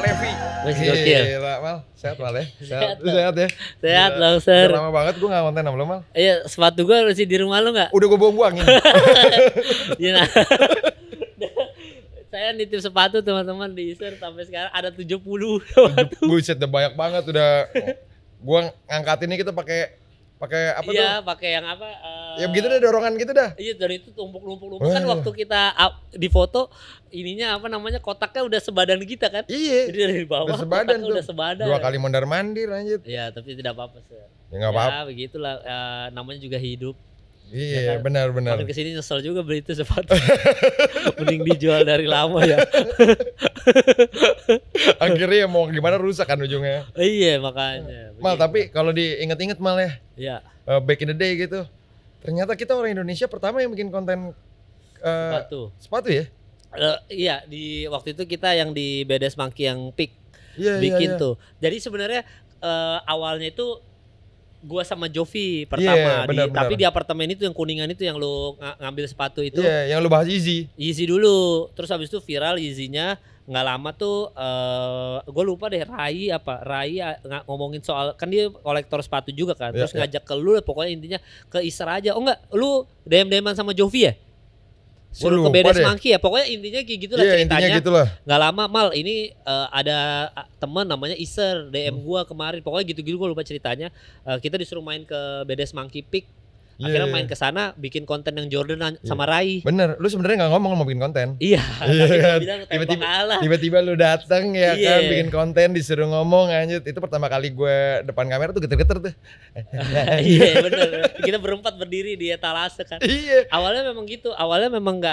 Levi. Masih gokil. Gila, Mal. Sehat, Mal ya? Sehat, Sehat ya? Sehat Gila. dong, Sir. Udah lama banget gue gak konten sama lo, Mal. Iya, sepatu gua masih di rumah lu nggak? Udah gue buang-buangin. Iya. Nah. Saya nitip sepatu teman-teman di Isir sampai sekarang ada 70 sepatu. Buset, udah banyak banget. Udah gue ngangkatinnya kita pakai apa tuh? Iya, pakai yang apa? Ya begitu deh, dorongan gitu dah. Iya, dan itu tumpuk-tumpuk kan waktu kita di foto ininya apa namanya kotaknya udah sebadan kita kan? Iya. Jadi dari bawah udah sebadan tuh. udah sebadan. 2 kali mondar-mandir lanjut. Iya, tapi tidak apa-apa sih. Ya nggak apa-apa. Ya begitulah, namanya juga hidup. Iya, Ya kan? benar-benar. Makin kesini nyesel juga beli itu sepatu. Mending dijual dari lama ya. Akhirnya ya mau gimana rusak kan ujungnya. Iya makanya. Mal, tapi kalau diinget-inget Mal ya, Iya. back in the day gitu, ternyata kita orang Indonesia pertama yang bikin konten sepatu ya. Iya, di waktu itu kita yang di Bedes Monkey yang pick bikin tuh. Jadi sebenarnya awalnya itu gua sama Jovi pertama tapi di apartemen itu yang kuningan itu yang lu ngambil sepatu itu. Iya, yang lu bahas Yeezy Dulu. Terus habis itu viral Yeezy-nya, nggak lama tuh gue lupa deh Rai ngomongin soal kan dia kolektor sepatu juga kan. Terus ngajak ke lu pokoknya intinya ke Isra aja. Oh enggak, lu DM-an sama Jovi ya? Suruh ke Bedes Monkey ya, pokoknya intinya kayak gitulah ceritanya. Gitulah. Nggak lama Mal, ini ada teman namanya Iser DM gua kemarin, pokoknya gitu-gitu gua lupa ceritanya. Kita disuruh main ke Bedes Monkey Pick. Akhirnya main ke sana bikin konten yang Jordan sama Rai. Bener, lu sebenarnya nggak ngomong mau bikin konten. Iya. Tiba-tiba lu dateng ya kan bikin konten disuruh ngomong anjir. Itu pertama kali gue depan kamera tuh geter-geter tuh. Iya bener. Kita berempat berdiri di etalase kan. Iya. Awalnya memang gitu. Awalnya memang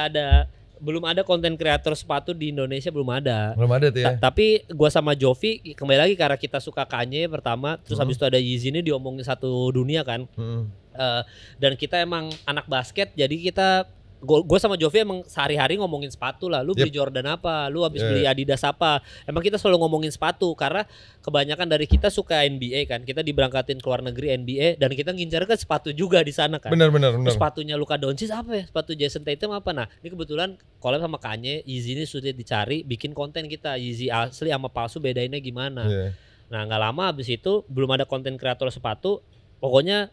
belum ada konten kreator sepatu di Indonesia, belum ada. Belum ada tuh ya. Tapi gua sama Jovi kembali lagi karena kita suka Kanye pertama, terus habis itu ada Yeezy ini diomongin satu dunia kan. Dan kita emang anak basket, jadi kita gue sama Jovi emang sehari-hari ngomongin sepatu lah. Lu beli Jordan apa, lu habis beli Adidas apa. Emang kita selalu ngomongin sepatu karena kebanyakan dari kita suka NBA kan. Kita diberangkatin ke luar negeri NBA dan kita ngincar kan sepatu juga di sana kan. Benar. Sepatunya Luka Doncic apa ya? Sepatu Jason Tatum apa? Nah, ini kebetulan collab sama Kanye, Yeezy ini sudah dicari, bikin konten kita. Yeezy asli sama palsu bedainnya gimana. Nah, nggak lama habis itu belum ada konten kreator sepatu. Pokoknya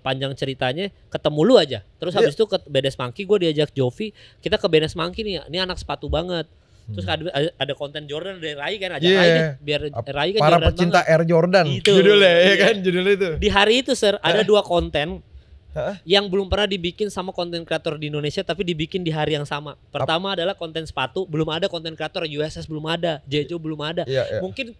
panjang ceritanya ketemu lu aja. Terus habis itu ke Bedes Monkey, gue diajak Jovi, kita ke Bedes Monkey nih. Ini anak sepatu banget. Terus ada konten Jordan dari Rai kan, ajak Rai deh biar Rai kan para Jordan pecinta banget. Air Jordan Itu, judulnya ya kan, judulnya itu. Di hari itu Sir ada 2 konten yang belum pernah dibikin sama konten kreator di Indonesia, tapi dibikin di hari yang sama. Pertama adalah konten sepatu, belum ada konten kreator USS, belum ada Jejo, belum ada. Mungkin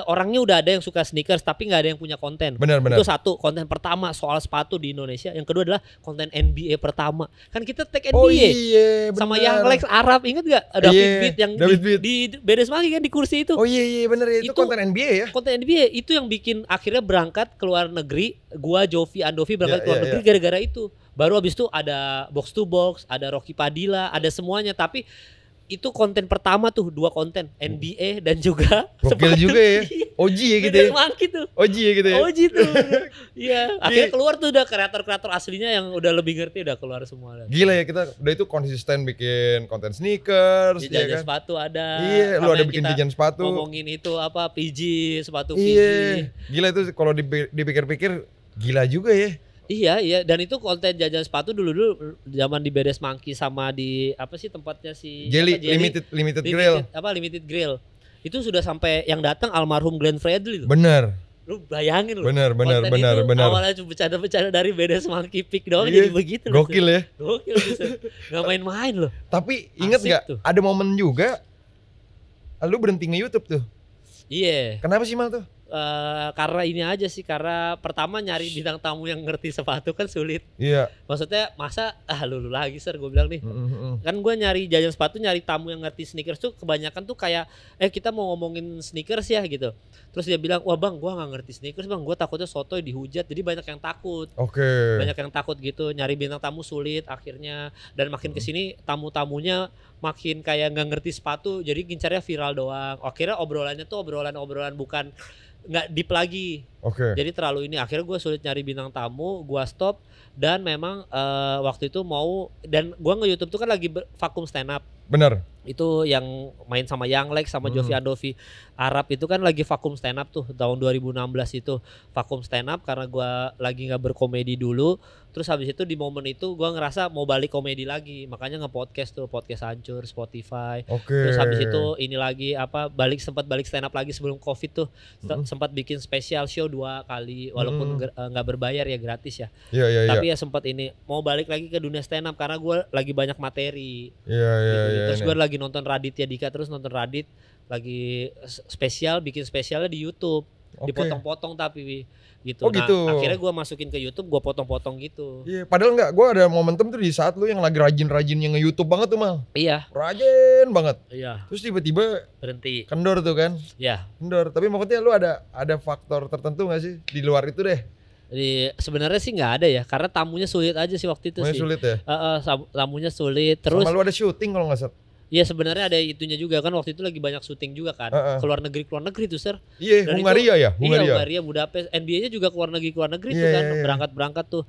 orangnya udah ada yang suka sneakers tapi nggak ada yang punya konten. Benar. Itu satu konten pertama soal sepatu di Indonesia. Yang kedua adalah konten NBA pertama. Kan kita tag NBA. Oh iya, sama yang Lex Arab, inget gak? David Beat yang di Bedes Monkey kan di kursi itu. Oh iya bener, itu konten NBA ya. Konten NBA itu yang bikin akhirnya berangkat ke luar negeri. Gua, Jovi, Andovi berangkat ke luar negeri gara-gara itu. Baru abis itu ada Box to Box, ada Rocky Padilla, ada semuanya. Tapi itu konten pertama tuh, 2 konten NBA dan juga gokil juga ya. OG ya gitu ya. Monkey tuh. OG ya gitu ya. OG tuh. Iya, akhirnya keluar tuh udah kreator-kreator aslinya yang udah lebih ngerti, udah keluar semua. Gila ya, kita udah itu konsisten bikin konten sneakers, ya kan. Sepatu ada. Iya, lu ada bikin jajan sepatu. Ngomongin itu apa PG, sepatu PG. Iya. Gila itu kalau dipikir-pikir gila juga ya. Iya, dan itu konten jajan sepatu dulu zaman di Bedes Monkey sama di apa sih tempatnya si Jelly limited grill. Limited grill. Itu sudah sampai yang datang almarhum Glenn Fredly loh. Bener. Lu bayangin loh. Bener. Awalnya cuma bercanda-bercanda dari Bedes Monkey Pick doang jadi begitu. Gokil ya. Gokil bisa. Gak main-main loh. Tapi inget gak ada momen juga lu berhenti nge-YouTube tuh. Iya. Kenapa sih Mal tuh? Karena ini aja sih, karena pertama nyari bintang tamu yang ngerti sepatu kan sulit. Iya. Maksudnya masa lu lagi Sir, gue bilang nih. Kan gue nyari jajan sepatu, nyari tamu yang ngerti sneakers tuh kebanyakan tuh kayak kita mau ngomongin sneakers ya gitu. Terus dia bilang, wah bang gue gak ngerti sneakers bang, gue takutnya sotoy dihujat. Jadi banyak yang takut. Banyak yang takut gitu, nyari bintang tamu sulit akhirnya. Dan makin kesini tamu-tamunya makin kayak gak ngerti sepatu, jadi gincarnya viral doang. Akhirnya obrolannya tuh obrolan bukan nggak deep lagi. Jadi terlalu ini, akhirnya gue sulit nyari bintang tamu, gue stop. Dan memang waktu itu mau, dan gue nge-YouTube tuh kan lagi vakum stand up. Bener. Itu yang main sama Young Lex sama Jovi Andovi Arab itu kan lagi vakum stand up tuh tahun 2016 itu vakum stand up karena gua lagi nggak berkomedi dulu. Terus habis itu di momen itu gua ngerasa mau balik komedi lagi, makanya nge-podcast tuh, podcast hancur Spotify. Terus habis itu ini lagi sempat balik stand up lagi sebelum Covid tuh. Sempat bikin spesial show 2 kali walaupun nggak berbayar ya, gratis ya. Tapi ya sempat ini mau balik lagi ke dunia stand up karena gua lagi banyak materi. Terus gua lagi nonton Raditya Dika, terus nonton Radit lagi bikin spesialnya di YouTube. Dipotong-potong tapi gitu. Gitu. Akhirnya gue masukin ke YouTube, gue potong-potong gitu. Iya, padahal enggak, gue ada momentum tuh di saat lu yang lagi rajin-rajinnya nge-YouTube banget tuh, Mal. Iya. Rajin banget. Iya. Terus tiba-tiba berhenti. Kendor tuh kan? Iya. Kendor. Tapi maksudnya lu ada faktor tertentu gak sih di luar itu deh? Sebenarnya sih nggak ada ya, karena tamunya sulit aja sih waktu itu sih. Sulit ya? Tamunya sulit. Terus sama lu ada syuting kalau nggak salah. Iya sebenarnya ada itunya juga kan, waktu itu lagi banyak syuting juga kan. Keluar negeri tuh Sir. Iya, Hungaria ya? Hungaria, Budapest. NBA-nya juga keluar negeri tuh kan, berangkat tuh.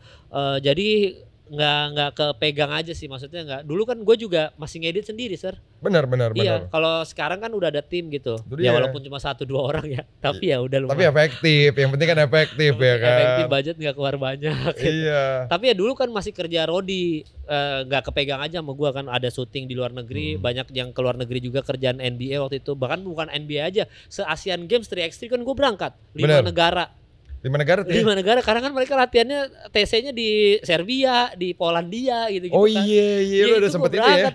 Jadi nggak kepegang aja sih, maksudnya nggak. Dulu kan gue juga masih ngedit sendiri Sir. Benar. Iya, kalau sekarang kan udah ada tim gitu. Ya walaupun cuma 1-2 orang ya, tapi ya udah lumayan. Tapi efektif, yang penting kan efektif ya kan. Efektif, budget nggak keluar banyak. Iya. Tapi ya dulu kan masih kerja Rodi, nggak kepegang aja sama gue kan, ada syuting di luar negeri, banyak yang keluar negeri juga kerjaan NBA waktu itu. Bahkan bukan NBA aja, se-Asian Games 3x3 kan gue berangkat 5 negara. 5 negara tuh? 5 negara, karena kan mereka latihannya TC-nya di Serbia, di Polandia gitu-gitu kan. Iya, lu udah sempet itu ya?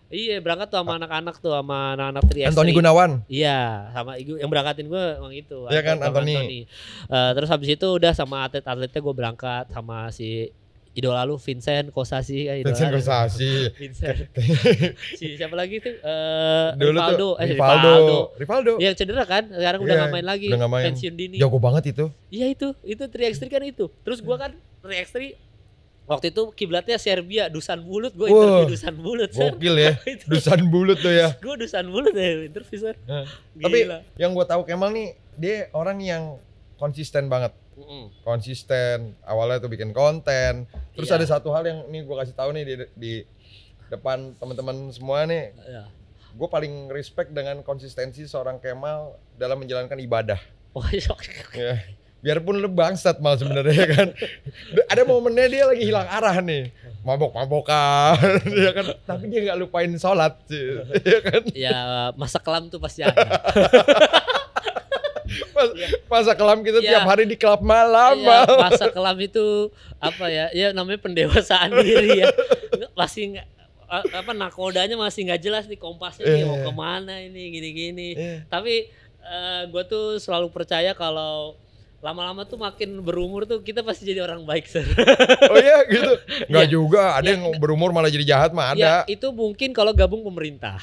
Iya, berangkat tuh sama anak-anak tuh, sama anak-anak 3x3. Anthony Gunawan? Iya, sama yang berangkatin gue emang itu. Iya kan, Anthony. Terus habis itu udah sama atlet-atletnya gue berangkat, sama si idola lu Vincent Kosasi. Vincent Kosasi. Siapa lagi tuh? Rivaldo. Yang cedera kan, sekarang udah gak main lagi. Udah gak main. Pensiun dini. Jago banget itu. Iya itu 3x3 kan itu. Terus gua kan 3x3 waktu itu kiblatnya Serbia, Dusan Bulut. Gue interview Dusan Bulut. Gokil ya. Dusan Bulut tuh ya. Gue Dusan Bulut ya interview. Tapi yang gue tahu Kemal nih, dia orang yang konsisten banget. Konsisten, awalnya tuh bikin konten. Terus ada satu hal yang nih gue kasih tahu nih di depan teman-teman semua nih. Gue paling respect dengan konsistensi seorang Kemal dalam menjalankan ibadah. Ya. Biarpun lu bangsat Mal sebenarnya kan. Ada momennya dia lagi hilang arah nih. Mabok-mabokan ya kan. Tapi dia enggak lupain sholat sih. Ya kan? Ya, masa kelam tuh pasti ada. Masa kelam kita tiap hari di klub malam. Masa kelam itu apa ya? Ya namanya pendewasaan diri ya. Masih nakodanya masih nggak jelas nih kompasnya nih mau kemana ini gini-gini. Tapi gue tuh selalu percaya kalau lama-lama tuh makin berumur tuh kita pasti jadi orang baik Sir. Oh iya gitu? Nggak juga, ada yang berumur malah jadi jahat mah ada. Ya, itu mungkin kalau gabung pemerintah.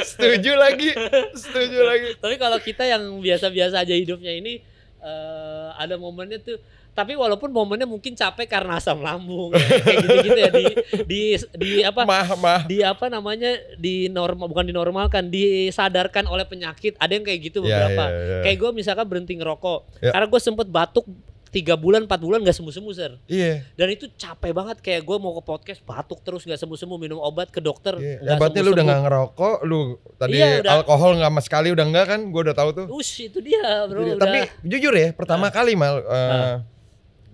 Setuju lagi. Tapi kalau kita yang biasa-biasa aja hidupnya ini ada momennya tuh. Tapi walaupun momennya mungkin capek karena asam lambung kayak gitu-gitu ya dinormalkan, disadarkan oleh penyakit. Ada yang kayak gitu beberapa. Kayak gue misalkan berhenti ngerokok karena gue sempet batuk 3 bulan 4 bulan gak sembuh-sembuh Sir. Dan itu capek banget, kayak gue mau ke podcast batuk terus gak sembuh-sembuh, minum obat ke dokter gak berarti lu udah gak ngerokok, lu tadi alkohol gak sama sekali udah enggak kan, gue udah tahu tuh. Itu dia bro. Tapi jujur ya, pertama kali Mal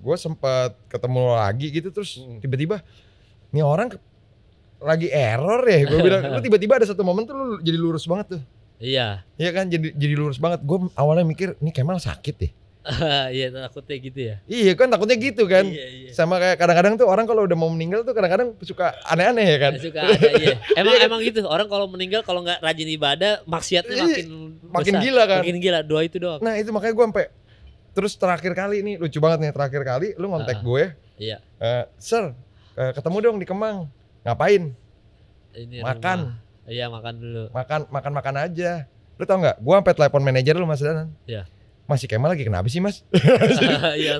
gue sempat ketemu lagi gitu, terus tiba-tiba nih orang lagi error ya, gue bilang. Lu tiba-tiba ada satu momen tuh lu jadi lurus banget tuh. Iya kan, jadi lurus banget. Gue awalnya mikir nih Kemal sakit deh. Iya takutnya gitu ya. Iya kan, takutnya gitu kan. Sama kayak kadang-kadang tuh orang kalau udah mau meninggal tuh kadang-kadang suka aneh-aneh ya kan. Suka ada Emang gitu, orang kalau meninggal kalau nggak rajin ibadah maksiatnya makin gila kan. Makin gila, doa itu doang. Nah itu makanya gue sampai terus terakhir kali ini lucu banget nih, terakhir kali lu ngontek gue. Iya. Sir, ketemu dong di Kemang. Ngapain? Ini makan. Iya, makan dulu. Makan aja. Lu tau nggak? Gue sampai telepon manajer lu Mas Danan. Iya. Mas Kemal lagi kenapa sih Mas? Iya, iya.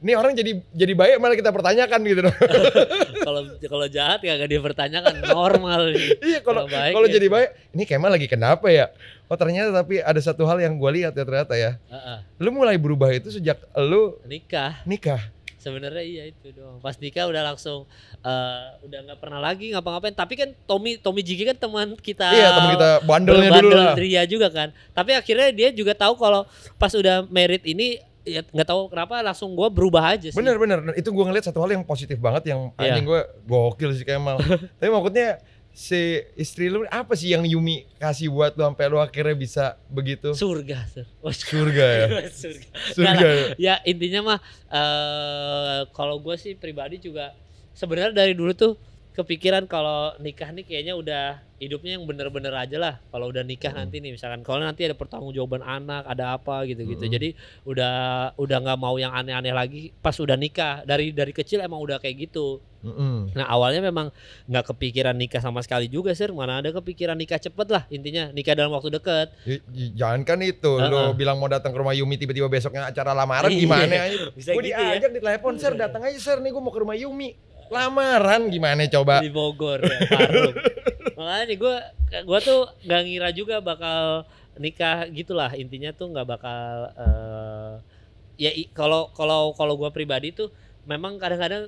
Ini orang jadi baik malah kita pertanyakan gitu. Kalau jahat gak dipertanyakan, normal. Iya, kalau jadi baik, ini Kemal lagi kenapa ya? Oh ternyata, tapi ada satu hal yang gue lihat ya ternyata ya. Lu mulai berubah itu sejak lu nikah. sebenarnya iya itu doang. Pas nikah udah langsung udah nggak pernah lagi ngapa-ngapain. Tapi kan Tommy Jigi kan teman kita. Iya, teman kita bandelnya dulu lah. Ria juga kan. Tapi akhirnya dia juga tahu kalau pas udah married ini ya nggak tahu kenapa langsung gue berubah aja sih. Bener. Itu gue ngeliat satu hal yang positif banget yang anjing gue gokil sih Kemal. Tapi maksudnya si istri lu apa sih yang Yumi kasih buat lu sampai lu akhirnya bisa begitu? Surga, Sir. Surga ya. Surga. Ya intinya mah kalau gue sih pribadi juga sebenarnya dari dulu tuh kepikiran kalau nikah nih kayaknya udah hidupnya yang bener-bener aja lah. Kalau udah nikah nanti nih misalkan kalau nanti ada pertanggungjawaban anak, ada apa gitu-gitu. Jadi udah nggak mau yang aneh-aneh lagi pas udah nikah. Dari kecil emang udah kayak gitu. Nah awalnya memang nggak kepikiran nikah sama sekali juga sir. Mana ada kepikiran nikah cepet lah intinya nikah dalam waktu dekat. Jangan kan itu lo bilang mau datang ke rumah Yumi tiba-tiba besoknya acara lamaran gimana aja? Gue gitu diajak di telepon sir datang aja sir nih gue mau ke rumah Yumi. Lamaran gimana coba? Di Bogor ya, Parung. Makanya gue tuh gak ngira juga bakal nikah gitulah intinya tuh nggak bakal ya kalau gue pribadi tuh memang kadang-kadang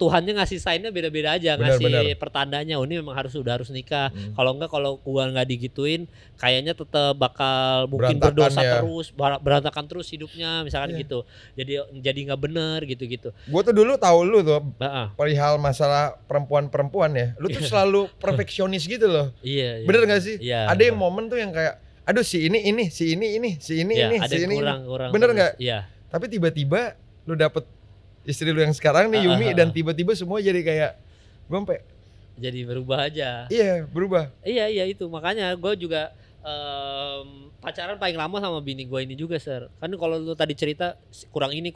Tuhannya ngasih sign-nya beda-beda aja, ngasih pertandanya. Oh ini memang harus nikah. Kalau gua nggak digituin, kayaknya tetap bakal mungkin berdosa terus, berantakan terus hidupnya, misalkan gitu. Jadi nggak bener gitu-gitu. Gua tuh dulu tahu lu tuh perihal masalah perempuan ya. Lu tuh selalu perfeksionis gitu loh. Iya. Bener nggak sih? Iya. Ada yang momen tuh yang kayak, aduh si ini, si ini. Ada yang kurang. Bener nggak? Iya. Tapi tiba-tiba lu dapet istri lu yang sekarang nih Yumi dan tiba-tiba semua jadi kayak gue sampai jadi berubah aja. Iya berubah. Iya itu makanya gue juga pacaran paling lama sama bini gue ini juga sir. Kan kalau lu tadi cerita kurang ini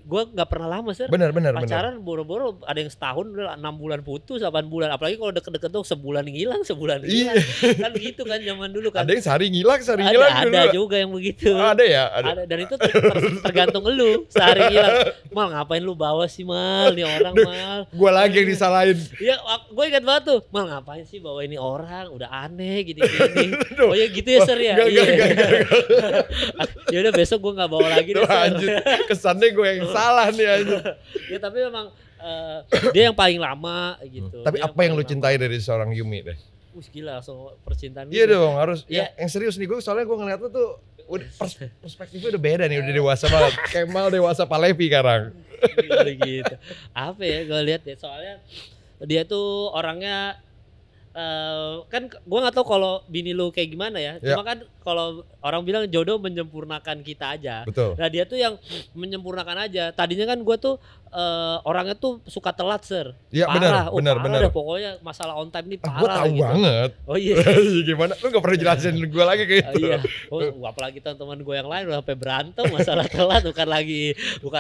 gue nggak pernah lama sir. Bener. Pacaran boro-boro ada yang setahun udah 6 bulan putus 8 bulan. Apalagi kalau deket-deket tuh sebulan hilang. Kan gitu kan zaman dulu kan. Ada yang sehari ngilang ada juga yang begitu. Ada ya. Ada. Dan itu tergantung lu sehari hilang. Mal ngapain lu bawa sih Mal nih orang Mal. Gue lagi yang disalahin. Iya gue ingat banget tuh. Mal ngapain sih bawa ini orang udah aneh gini-gini. Oh ya gitu ya sir ya. Ya udah besok gue nggak bawa lagi deh. Anjir, kesannya gue yang salah nih anjir. Ya tapi memang dia yang paling lama gitu. Tapi apa yang lu cintai dari seorang Yumi deh? Gila langsung percintaan. Iya dong harus. Ya. Yang serius nih gue soalnya gue ngeliat lu tuh perspektifnya udah beda nih udah dewasa banget. Kemal dewasa Palevi sekarang. Gitu. Apa ya gue lihat ya soalnya dia tuh orangnya kan gue nggak tahu kalau bini lu kayak gimana ya. Cuma kan kalau orang bilang jodoh menyempurnakan kita aja. Betul. Nah dia tuh yang menyempurnakan aja. Tadinya kan gue tuh orangnya tuh suka telat sir. Iya benar. Dah, pokoknya masalah on time ini parah. Gue tahu gitu. banget. Oh iya. Gimana? Lu nggak pernah jelasin gue lagi kayak gitu. Iya. Apalagi teman-teman gue yang lain udah sampai berantem masalah telat bukan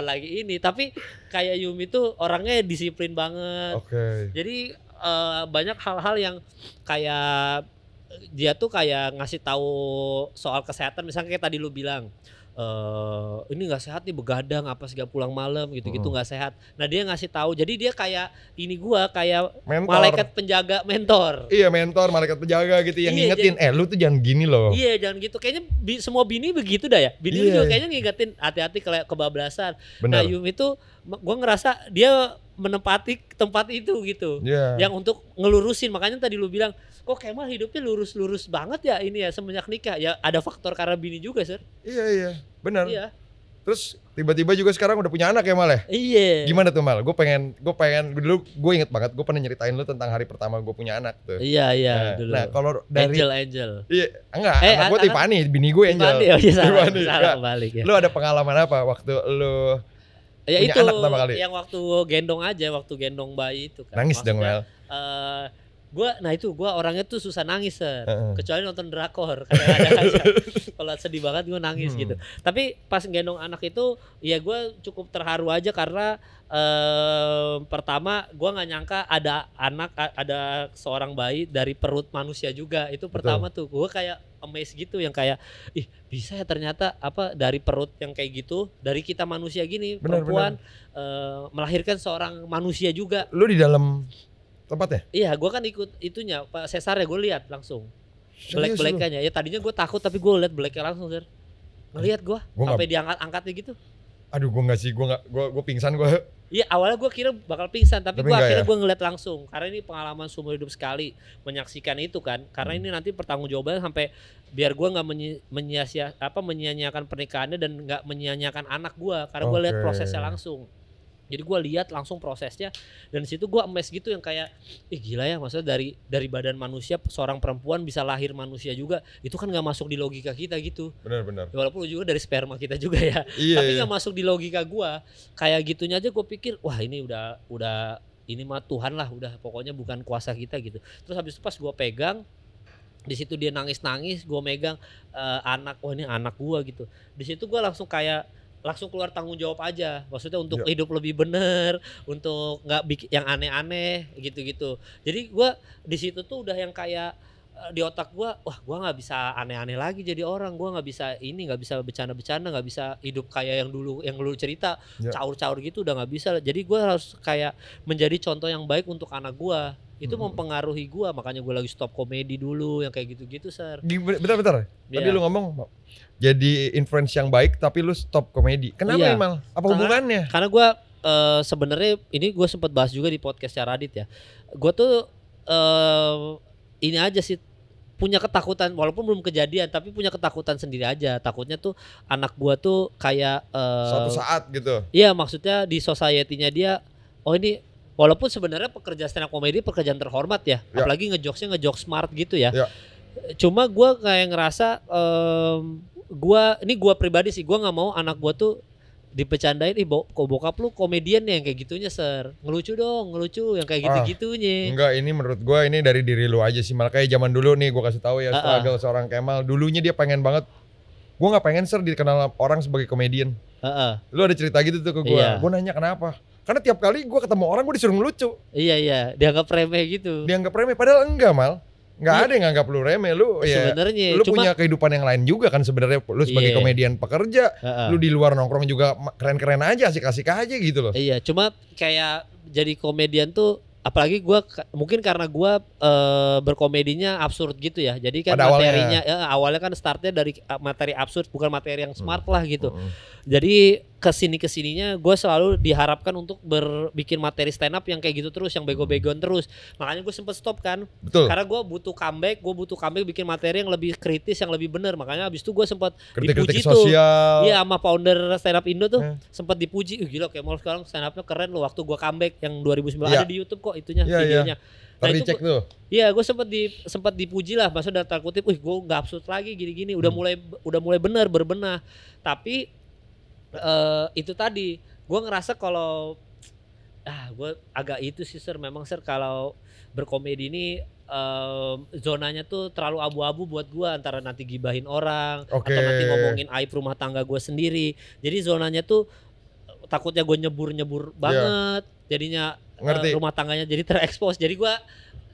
lagi ini. Tapi kayak Yumi tuh orangnya disiplin banget. Oke. Jadi banyak hal-hal yang kayak dia tuh kayak ngasih tahu soal kesehatan misalnya kayak tadi lu bilang ini nggak sehat nih begadang apa segala pulang malam gitu-gitu nggak sehat. Nah dia ngasih tahu jadi dia kayak ini gua kayak mentor. Malaikat penjaga mentor. Iya mentor malaikat penjaga gitu yang ngingetin lu tuh jangan gini loh. Iya jangan gitu kayaknya semua bini begitu dah ya. Bini juga kayaknya ngingetin hati-hati kebablasan. Bener. Nah Yumi tuh gua ngerasa dia menempati tempat itu gitu. Yang untuk ngelurusin makanya tadi lu bilang kok Kemal hidupnya lurus-lurus banget ya ini ya semenjak nikah. Ya ada faktor karena bini juga sir. Iya benar. Iya. Terus tiba-tiba juga sekarang udah punya anak ya Mal ya? Iya. Gimana tuh Mal? Gue pengen dulu gue inget banget gue pernah nyeritain lu tentang hari pertama gue punya anak tuh. Iya dulu. Nah kalau dari Angel. Iya enggak anak gue Tiffany, bini gue Angel. Tiffany, salah balik ya. Lu ada pengalaman apa waktu lu ya punya itu anak pertama kali? Yang waktu gendong bayi itu kan. Nangis dong Mal. Gue orangnya tuh susah nangis kecuali nonton drakor kadang-kadang aja kalau sedih banget gue nangis gitu. Tapi pas gendong anak itu ya gue cukup terharu aja karena pertama gue nggak nyangka ada seorang bayi dari perut manusia juga itu pertama. Betul. Tuh gue kayak amazed gitu yang kayak bisa ya ternyata dari perut yang kayak gitu dari kita manusia gini perempuan melahirkan seorang manusia juga. Lu di dalam tempatnya? Iya, gue kan ikut itunya Pak Cesar ya gue lihat langsung black-blacknya ya tadinya gue takut tapi gue lihat blacknya langsung sir ngelihat gue sampai diangkat-angkatnya gitu. Aduh gue enggak sih, gue pingsan gue. Iya awalnya gue kira bakal pingsan, tapi gue akhirnya ya? gue ngeliat langsung. Karena ini pengalaman seumur hidup sekali menyaksikan itu kan. Karena ini nanti pertanggungjawabannya sampai biar gue nggak menyia-nyiakan pernikahannya dan nggak menyia-nyiakan anak gue. Karena gue lihat prosesnya langsung. Jadi gue lihat langsung prosesnya dan di situ gue amazed gitu yang kayak gila ya, maksudnya dari badan manusia seorang perempuan bisa lahir manusia juga, itu kan nggak masuk di logika kita gitu. Benar. Walaupun juga dari sperma kita juga ya, tapi nggak masuk di logika gue. Kayak gitunya aja gue pikir wah ini udah ini mah Tuhan lah, udah pokoknya bukan kuasa kita gitu. Terus habis itu pas gue pegang di situ dia nangis, gue megang wah ini anak gue gitu. Di situ gue langsung keluar tanggung jawab aja, maksudnya untuk hidup lebih bener, untuk nggak bikin yang aneh-aneh gitu-gitu. Jadi gue di situ tuh udah yang kayak di otak gue, wah gue nggak bisa aneh-aneh lagi jadi orang, gue nggak bisa bercanda-bercanda, nggak bisa hidup kayak yang dulu cerita caur-caur gitu, udah nggak bisa. Jadi gue harus kayak menjadi contoh yang baik untuk anak gue. Itu mempengaruhi gue, makanya gue lagi stop komedi dulu yang kayak gitu-gitu, Sir. Bentar. Tadi lu ngomong jadi influence yang baik tapi lu stop komedi. Kenapa emang? Apa hubungannya? Karena gue sebenarnya ini gue sempat bahas juga di podcast Radit ya. Gue tuh ini aja sih punya ketakutan, walaupun belum kejadian tapi punya ketakutan sendiri aja. Takutnya tuh anak gue tuh kayak suatu saat gitu. Iya, maksudnya di society-nya dia ini walaupun sebenarnya pekerja stand up comedy pekerjaan terhormat ya. Apalagi ngejokes smart gitu ya. Cuma gue kayak ngerasa gue pribadi sih, gue nggak mau anak gue tuh dipecandain, bokap lu komedian ya yang kayak gitunya, Sir. Ngelucu yang kayak gitu-gitunya. Enggak, ini menurut gue ini dari diri lu aja sih. Malah kayak zaman dulu nih gue kasih tahu ya, struggle seorang Kemal. Dulunya dia pengen banget. Gue nggak pengen, Sir, dikenal orang sebagai komedian. Lu ada cerita gitu tuh ke gue. Gue nanya kenapa? Karena tiap kali gue ketemu orang gue disuruh ngelucu. Iya, dianggap remeh gitu. Dianggap remeh, padahal enggak, Mal. Nggak ada yang nganggap lu remeh, lu sebenarnya lu punya kehidupan yang lain juga kan sebenarnya. Lu sebagai komedian pekerja, lu di luar nongkrong juga keren-keren aja, asik-asik aja gitu loh. Iya, cuma kayak jadi komedian tuh, apalagi gue mungkin karena gue berkomedinya absurd gitu ya. Jadi kan materinya awalnya kan startnya dari materi absurd, bukan materi yang smart lah gitu. Jadi kesininya gue selalu diharapkan untuk bikin materi stand up yang kayak gitu terus, yang bego-begoan terus. Makanya gue sempet stop kan. Betul. Karena gue butuh comeback bikin materi yang lebih kritis, yang lebih bener. Makanya abis itu gue sempet dipuji tuh. Iya, sama founder stand up Indo tuh sempet dipuji. Gila Kemal sekarang stand upnya keren loh. Waktu gue comeback yang 2009 ada di YouTube kok itunya, videonya. Nah, itu cek tuh. Iya, gue sempat dipuji lah, maksudnya dalam tanda kutip, gue nggak absurd lagi gini-gini, udah mulai berbenah. Tapi itu tadi, gue ngerasa kalau gue agak itu sih, Sir, memang, Sir, kalau berkomedi ini zonanya tuh terlalu abu-abu buat gue, antara nanti gibahin orang atau nanti ngomongin aib rumah tangga gue sendiri. Jadi zonanya tuh takutnya gue nyebur banget, jadinya rumah tangganya jadi terekspos. Jadi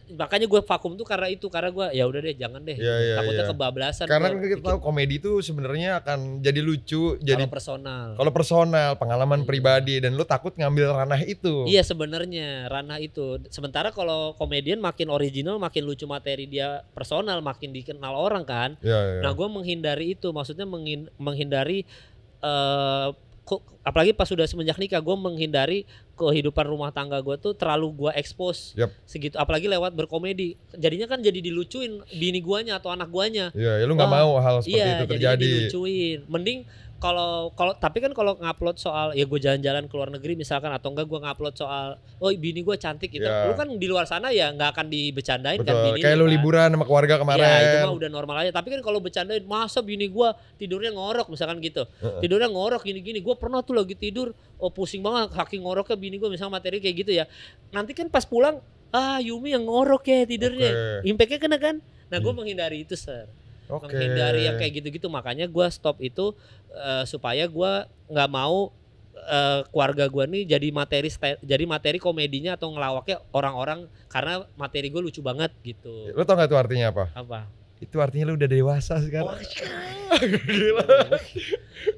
makanya gue vakum tuh karena gue ya udah deh, jangan deh, takutnya kebablasan. Karena kita tahu komedi tuh sebenarnya akan jadi lucu, jadi kalau personal pengalaman pribadi, dan lu takut ngambil ranah itu. Iya, sebenarnya ranah itu. Sementara kalau komedian makin original, makin lucu materi dia personal, makin dikenal orang kan. Nah, gue menghindari itu, maksudnya menghindari apalagi pas sudah semenjak nikah, gue menghindari kehidupan rumah tangga gue tuh terlalu gue expose segitu, apalagi lewat berkomedi. Jadinya kan jadi dilucuin bini guanya atau anak guanya. Iya, lu nggak mau hal seperti itu terjadi. Iya, dilucuin. Mending tapi kan kalau ngupload soal ya gue jalan-jalan ke luar negeri misalkan, atau enggak gue ngupload soal bini gue cantik gitu. Lu kan di luar sana ya nggak akan dibecandain. Betul. Kan bini kayak lu liburan sama keluarga kemarin. Ya itu mah udah normal aja. Tapi kan kalau bercandain, masa bini gue tidurnya ngorok misalkan gitu. Tidurnya ngorok gini-gini. Gue pernah tuh lagi tidur, pusing banget saking ngoroknya bini gue, misalnya materi kayak gitu ya. Nanti kan pas pulang, Yumi yang ngorok ya tidurnya. Impactnya kena kan. Nah, gue menghindari itu, Sir. Menghindari yang kayak gitu-gitu. Makanya gue stop itu supaya gue nggak mau keluarga gue nih jadi materi komedinya atau ngelawaknya orang-orang, karena materi gue lucu banget gitu. Lo tau gak tuh artinya apa? Apa? itu artinya lu udah dewasa sekarang. Gila.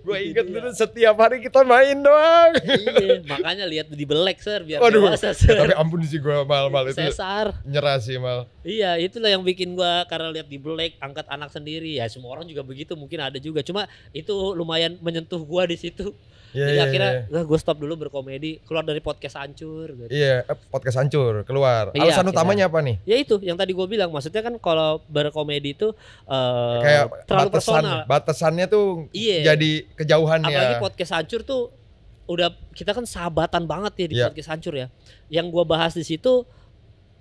Gue inget dulu setiap hari kita main doang. Iya, makanya lihat di belek Sir biar dewasa Sir. Tapi ampun sih gue mal itu. Sesar. Nyerah sih mal. Iya, itulah yang bikin gue karena lihat di belek angkat anak sendiri. Ya semua orang juga begitu, mungkin ada juga. Cuma itu lumayan menyentuh gue di situ. Jadi akhirnya gue stop dulu berkomedi, keluar dari podcast hancur gitu. Iya, podcast hancur, keluar. Alasan utamanya apa nih? Ya itu yang tadi gue bilang, maksudnya kan kalau berkomedi itu kayak terlalu personal. Batasannya tuh jadi kejauhan ya. Apalagi podcast hancur tuh udah kita kan sahabatan banget ya di podcast hancur ya. Yang gue bahas di situ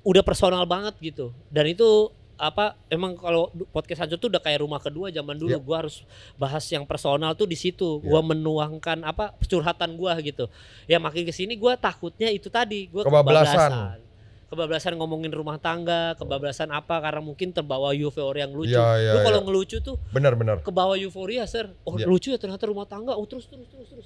udah personal banget gitu. Dan itu emang kalau podcast hancur tuh udah kayak rumah kedua zaman dulu. Gua harus bahas yang personal tuh di situ. Gua menuangkan curhatan gua gitu. Ya makin kesini gua takutnya itu tadi, gua kebablasan ngomongin rumah tangga, kebablasan karena mungkin terbawa euforia yang lucu. Lu kalau ngelucu tuh benar kebawa euforia Sir. Lucu ya ternyata rumah tangga. Terus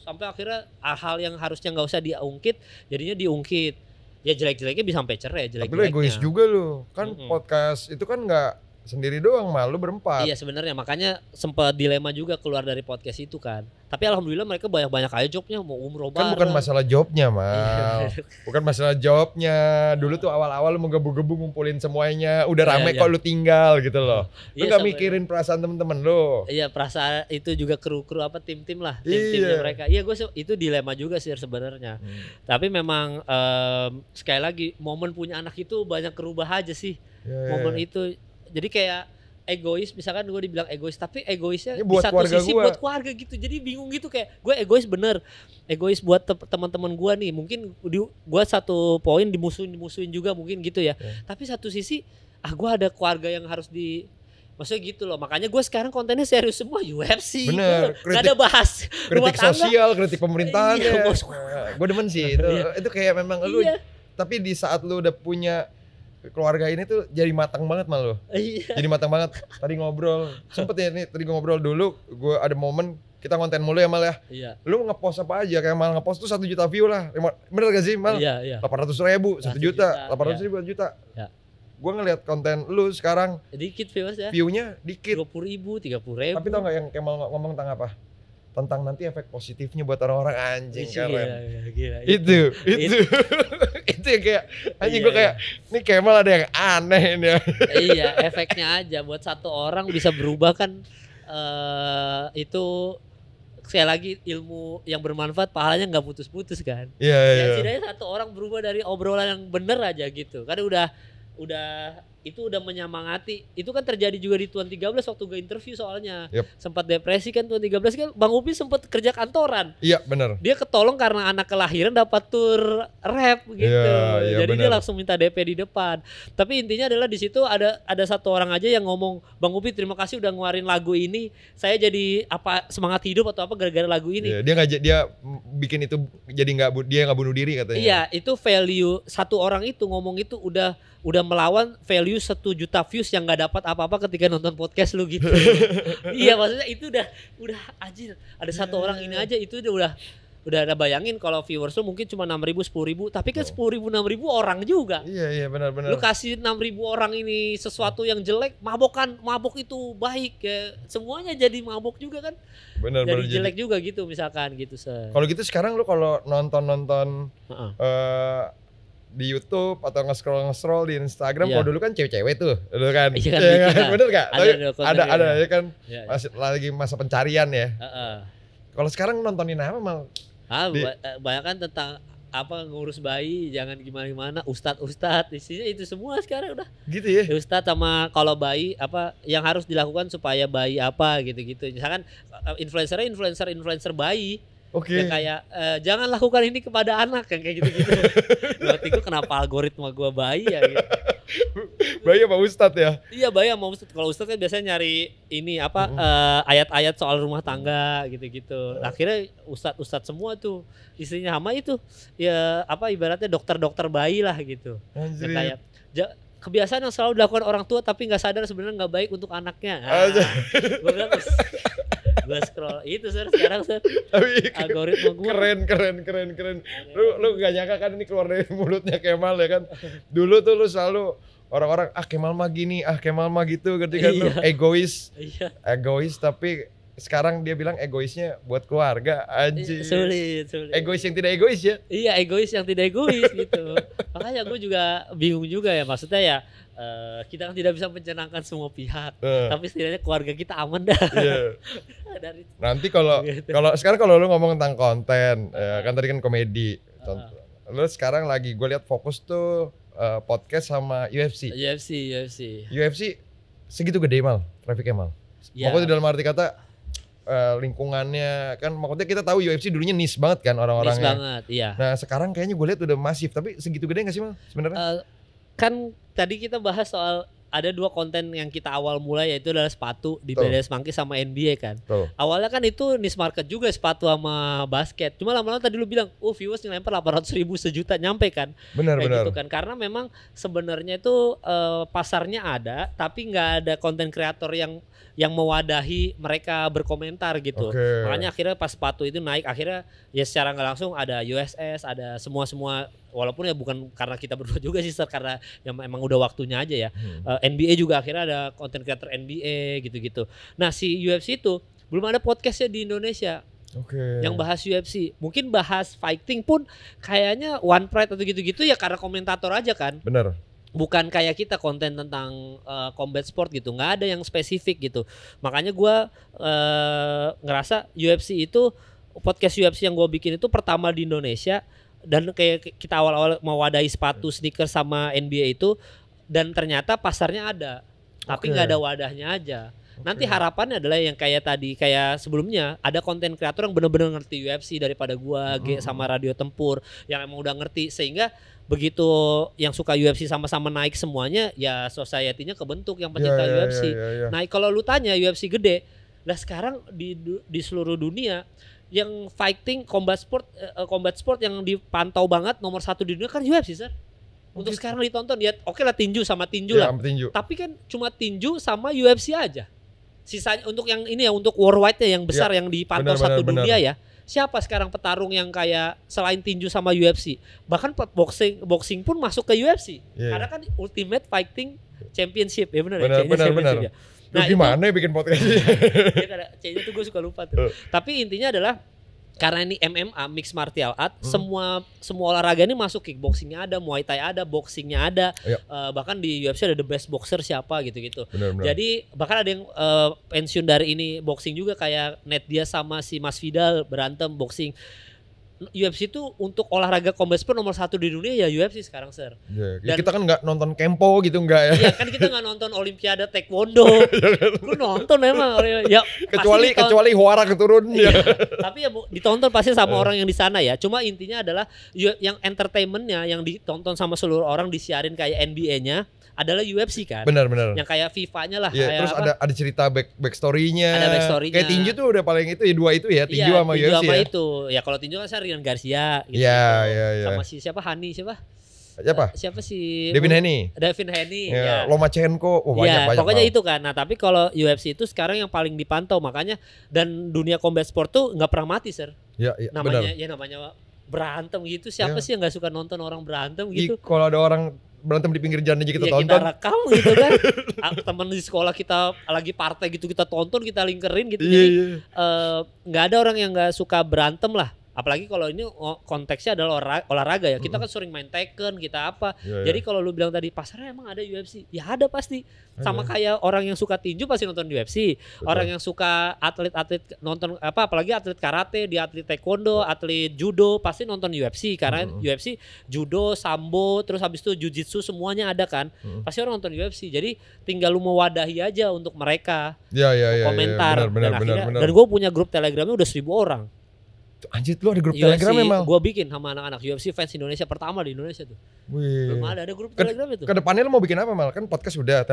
sampai akhirnya hal yang harusnya nggak usah diungkit jadinya diungkit. Ya jelek-jeleknya bisa sampai cerai, jelek-jeleknya. Tapi lu egois juga lu. Kan podcast itu kan enggak sendiri doang, malu berempat. Iya sebenarnya, makanya sempat dilema juga keluar dari podcast itu kan. Tapi alhamdulillah mereka banyak-banyak aja jobnya, mau umroh bareng. Kan bukan masalah jobnya Mal. Bukan masalah jobnya. Dulu tuh awal-awal lu menggebu-gebu ngumpulin semuanya, udah rame kok lu tinggal gitu loh. Lu gak mikirin perasaan temen-temen lu. Iya, perasaan itu juga kru-kru tim-tim lah, tim-timnya mereka. Iya, gue itu dilema juga sih sebenarnya. Tapi memang sekali lagi momen punya anak itu banyak kerubah aja sih. Momen itu. Jadi kayak egois, misalkan gue dibilang egois, tapi egoisnya di satu sisi buat keluarga gitu. Jadi bingung gitu, kayak gue egois bener, egois buat teman-teman gue nih. Mungkin gue satu poin dimusuhin juga mungkin gitu ya. Tapi satu sisi gue ada keluarga yang harus maksudnya gitu loh. Makanya gue sekarang kontennya serius semua, UFC. Bener. Gak ada bahas kritik sosial, kritik pemerintahan. Gue demen sih itu kayak memang lu. Tapi di saat lu udah punya keluarga ini tuh jadi matang banget malu. Jadi matang banget. Tadi ngobrol, sempet ya nih, tadi ngobrol dulu, gue ada momen kita konten mulu ya Mal ya. Lu ngepost apa aja, kayak Mal ngepost tuh 1 juta view lah. Bener gak sih Mal? 800.000, 1 juta, 800.000 juta. Gue ngeliat konten lu sekarang dikit viewers ya. View-nya dikit. 20.000, 30.000. Tapi tau gak yang Kemal ngomong tentang apa? Tentang nanti efek positifnya buat orang-orang, anjing keren. Gila. Itu yang kayak anjing gue kayak ini Kemal ada yang aneh ini ya. Iya, efeknya aja buat satu orang bisa berubah kan. Itu sekali lagi ilmu yang bermanfaat pahalanya nggak putus-putus kan. Iya. Setidaknya satu orang berubah dari obrolan yang bener aja gitu. Kan itu udah menyemangati. Itu kan terjadi juga di Tuan 13 waktu gue interview soalnya. Sempat depresi kan Tuan 13 kan Bang Upi sempat kerja kantoran. Iya benar. Dia ketolong karena anak kelahiran dapat tur rap gitu. Jadi bener. Dia langsung minta DP di depan. Tapi intinya adalah di situ ada satu orang aja yang ngomong, Bang Upi terima kasih udah ngeluarin lagu ini. Saya jadi semangat hidup atau apa gara-gara lagu ini. Dia bikin itu jadi dia nggak bunuh diri katanya. Iya, itu value satu orang itu ngomong itu udah melawan value 1 juta views yang nggak dapat apa-apa ketika nonton podcast lu gitu. Iya maksudnya itu udah anjir, ada satu orang ini aja itu udah ada bayangin kalau viewers lu mungkin cuma 6.000 10.000 tapi kan 10.000 6.000 orang juga. Iya benar. Lu kasih 6.000 orang ini sesuatu yang jelek, mabok itu baik ya, semuanya jadi mabok juga kan. Benar jadi jelek juga gitu misalkan gitu. Kalau gitu sekarang lu kalau nonton di YouTube atau nge-scroll di Instagram, kalau dulu kan cewek-cewek tuh, dulu kan, bener gak? Ada ya kan, masih lagi masa pencarian ya. Kalau sekarang nontonin apa Mal? Banyak kan tentang ngurus bayi, jangan gimana-gimana, ustadz, isinya itu semua sekarang udah. Gitu ya? Ustadz sama kalau bayi yang harus dilakukan supaya bayi gitu-gitu. Misalkan influencer bayi. Ya kayak jangan lakukan ini kepada anak yang kayak gitu-gitu. Berarti gue kenapa algoritma gue bayi ya gitu. Bayi sama ustadz ya? Iya bayi sama ustadz. Kalau ustadz kan biasanya nyari ini ayat-ayat soal rumah tangga gitu-gitu. Akhirnya ustadz semua tuh istrinya sama itu ya ibaratnya dokter bayi lah gitu. Ya, kayak kebiasaan yang selalu dilakukan orang tua tapi nggak sadar sebenarnya nggak baik untuk anaknya. Gue bilang gue scroll itu sekarang algoritma gue keren. Lu gak nyangka kan ini keluar dari mulutnya Kemal ya kan. Dulu tuh lu selalu orang-orang Kemal mah gini, Kemal mah gitu, ngerti kan lu? Egois. Iya. Egois tapi sekarang dia bilang egoisnya buat keluarga, anjir. Sulit. Egois yang tidak egois ya? Iya, egois yang tidak egois gitu. Makanya gue juga bingung juga ya, maksudnya ya kita kan tidak bisa menyenangkan semua pihak, tapi setidaknya keluarga kita aman dah. Iya. Dari Nanti kalau sekarang kalau lu ngomong tentang konten, kan tadi kan komedi. Lu sekarang lagi gue lihat fokus tuh podcast sama UFC. UFC segitu gede mal, trafficnya mal. Ya. Maksudnya dalam arti kata lingkungannya kan, maksudnya kita tahu UFC dulunya niche banget kan orang-orangnya. Niche banget, iya. Nah sekarang kayaknya gue lihat udah masif, tapi segitu gede nggak sih mal sebenarnya? Kan tadi kita bahas soal ada 2 konten yang kita awal mulai, yaitu adalah sepatu di BDS Monkey sama NBA kan. Awalnya kan itu niche market juga, sepatu sama basket. Cuma lama-lama tadi lu bilang, viewers ngelempar 800.000 sejuta, nyampe kan. Benar. Gitu kan. Karena memang sebenarnya itu pasarnya ada, tapi nggak ada konten kreator yang mewadahi mereka berkomentar gitu. Makanya akhirnya pas sepatu itu naik, akhirnya ya secara nggak langsung ada USS, ada semua walaupun ya bukan karena kita berdua juga sih, karena yang emang udah waktunya aja ya. NBA juga akhirnya ada content creator NBA gitu-gitu. Nah si UFC itu belum ada podcastnya di Indonesia yang bahas UFC. Mungkin bahas fighting pun kayaknya One Pride atau gitu-gitu ya karena komentator aja kan. Bener. Bukan kayak kita konten tentang combat sport gitu, nggak ada yang spesifik gitu. Makanya gue ngerasa UFC itu, podcast UFC yang gue bikin itu pertama di Indonesia. Dan kayak kita awal-awal mewadahi sepatu, sneakers sama NBA itu, dan ternyata pasarnya ada, tapi nggak ada wadahnya aja. Nanti harapannya adalah yang kayak tadi, kayak sebelumnya ada konten kreator yang benar-benar ngerti UFC daripada gua, sama Radio Tempur yang emang udah ngerti, sehingga begitu yang suka UFC sama-sama naik semuanya, ya society-nya kebentuk yang pecinta UFC. Nah kalau lu tanya UFC gede, lah sekarang di seluruh dunia yang fighting combat sport yang dipantau banget nomor 1 di dunia kan UFC sir. Untuk sekarang ditonton ya, oke lah tinju sama tinju lah. Tapi kan cuma tinju sama UFC aja. Sisanya untuk yang ini ya, untuk worldwide-nya yang besar yang dipantau satu dunia ya. Siapa sekarang petarung yang kayak selain tinju sama UFC? Bahkan boxing pun masuk ke UFC. Karena kan Ultimate Fighting Championship ya, benar. Ya? Nah, gimana ya bikin podcastnya? C-nya tuh gue suka lupa tuh. Tapi intinya adalah karena ini MMA, mixed martial art, semua olahraga ini masuk. Kickboxingnya ada, Muay Thai ada, boxingnya ada, bahkan di UFC ada the best boxer siapa gitu-gitu. Jadi bahkan ada yang pensiun dari ini boxing juga, kayak Nate Diaz sama si Mas Vidal berantem boxing. UFC itu untuk olahraga combat sport nomor 1 di dunia ya UFC sekarang sir. Dan kita kan nggak nonton kempo gitu nggak ya? Iya kan kita nggak nonton Olimpiade Taekwondo. Gue nonton emang ya. Kecuali Huara keturun ya. Tapi ya ditonton pasti sama orang yang di sana ya. Cuma intinya adalah yang entertainmentnya yang ditonton sama seluruh orang, disiarin kayak NBA-nya adalah UFC kan. Benar. Yang kayak FIFA-nya lah. Terus ada cerita backstory-nya. Ada backstory-nya. Kayak tinju tuh udah paling itu ya, 2 itu ya, tinju sama UFC sama ya. itu. Ya kalau tinju kan saya Rian Garcia gitu. Iya. Sama si siapa Siapa sih? Devin Haney. Ya. Lomachenko. Banyak. Pokoknya itu kan. Nah, tapi kalau UFC itu sekarang yang paling dipantau, makanya dan dunia combat sport tuh nggak pernah mati, sir. Iya, namanya berantem gitu. Siapa sih yang nggak suka nonton orang berantem gitu? Kalau ada orang berantem di pinggir jalan aja kita tonton. Kita rekam gitu kan. Teman di sekolah kita lagi partai gitu, kita tonton, kita lingkerin gitu. Jadi nggak ada orang yang nggak suka berantem lah. Apalagi kalau ini konteksnya adalah olahraga ya. Kita kan sering main Tekken, kita apa. Jadi kalau lu bilang tadi pasarnya emang ada UFC, ya ada pasti. Sama kayak orang yang suka tinju pasti nonton UFC. Orang yang suka atlet-atlet nonton apalagi atlet karate, dia atlet taekwondo, atlet judo pasti nonton UFC karena UFC judo, sambo, terus habis itu jiu-jitsu semuanya ada kan. Pasti orang nonton UFC. Jadi tinggal lu mewadahi aja untuk mereka. Komentar. Benar. Dan gue punya grup Telegramnya udah 1.000 orang. Anjir, lu ada grup Telegram memang? Gue bikin sama anak-anak UFC fans Indonesia, pertama di Indonesia tuh. Belum ada grup Telegram itu. Kedepannya lu mau bikin apa mal? Kan podcast udah.